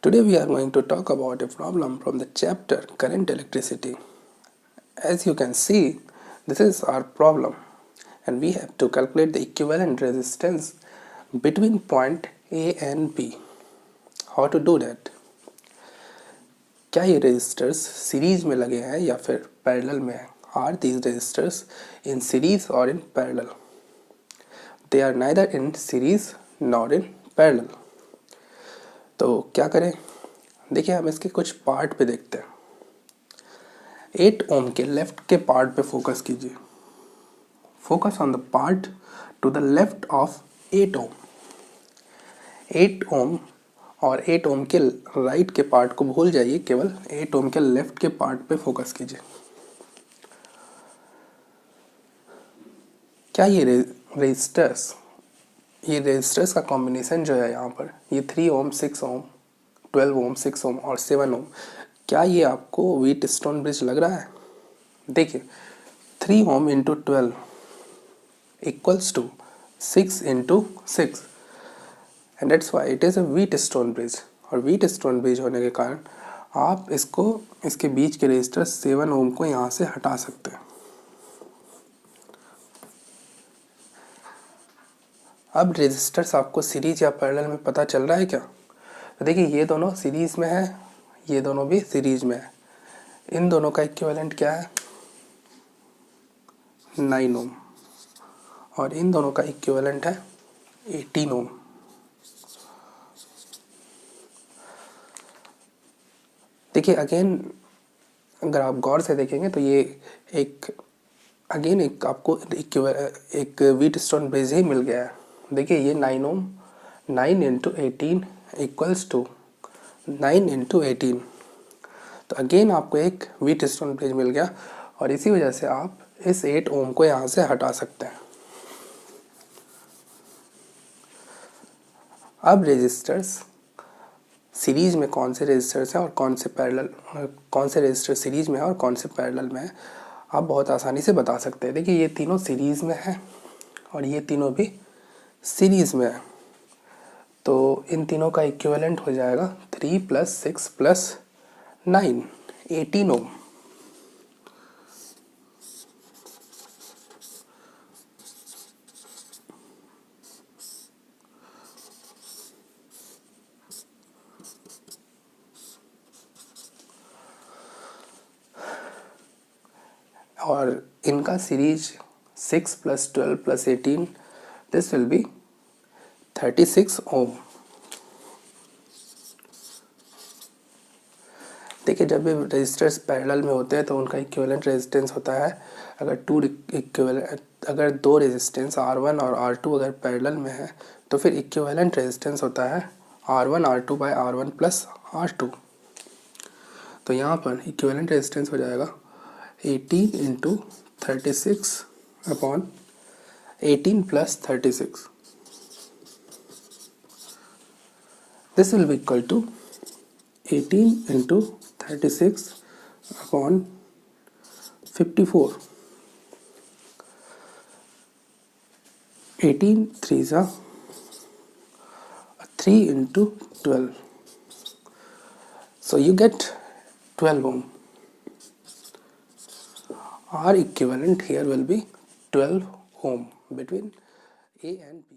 Today we are going to talk about a problem from the chapter Current Electricity. As you can see, this is our problem and we have to calculate the equivalent resistance between point A and B. How to do that? क्या ये resistors series में लगे हैं या फिर parallel में हैं? Are these resistors in series or in parallel? They are neither in series nor in parallel. तो क्या करें? देखिए हम इसके कुछ पार्ट पे देखते हैं. 8 ओम के लेफ्ट के पार्ट पे फोकस कीजिए. Focus on the part two the left of 8 ओम. 8 ओम और 8 ओम के राइट के पार्ट को भूल जाइए, केवल 8 ओम के लेफ्ट के पार्ट पे फोकस कीजिए. क्या ये रेजिस्टर्स का कॉम्बिनेशन जो है यहाँ पर, ये 3 ओम 6 ओम 12 ओम 6 ओम और 7 ओम, क्या ये आपको व्हीटस्टोन ब्रिज लग रहा है? देखिए 3 ohm into 12 equals to 6 into 6 and that's why it is a Wheatstone bridge. और व्हीटस्टोन ब्रिज होने के कारण आप इसके बीच के रेजिस्टर 7 ओम को यहाँ से हटा सकते हैं. अब रेजिस्टर्स आपको सीरीज या पैरेलल में पता चल रहा है क्या? तो देखिए ये दोनों सीरीज में है, ये दोनों भी सीरीज में है. इन दोनों का इक्विवेलेंट क्या है? 9 ओम. और इन दोनों का इक्विवेलेंट है 18 ओम. देखिए अगेन अगर आप गौर से देखेंगे तो ये एक आपको एक व्हीटस्टोन ब्रिज ही मिल गया है. देखिए ये 9 ओम 9 इंटू 18 इक्वल्स टू 9 इंटू 18. तो अगेन आपको एक व्हीटस्टोन ब्रिज मिल गया और इसी वजह से आप इस 8 ओम को यहाँ से हटा सकते हैं. अब रेजिस्टर्स सीरीज में कौन से रेजिस्टर्स हैं और कौन से रेजिस्टर सीरीज में है और कौन से पैरेलल में है, आप बहुत आसानी से बता सकते हैं. देखिए ये तीनों सीरीज में है और ये तीनों भी सीरीज में है. तो इन तीनों का इक्विवेलेंट हो जाएगा 3 + 6 + 9 18 ओम. और इनका सीरीज 6 + 12 + 18 दिस विल बी 36 ओम. देखिए जब भी रेजिस्टर्स पैरेलल में होते हैं तो उनका इक्विवेलेंट रेजिस्टेंस होता है, अगर दो रेजिस्टेंस R1 और R2 अगर पैरेलल में है तो फिर इक्विवेलेंट रेजिस्टेंस होता है R1 R2 / R1 + R2. तो यहाँ पर इक्विवेलेंट रेजिस्टेंस हो जाएगा 18 into 36 upon 18 + 36. This will be equal to 18 into 36 upon 54. 18 3s are 3 into 12. So you get 12 ohm. Our equivalent here will be 12 ohm between A and B.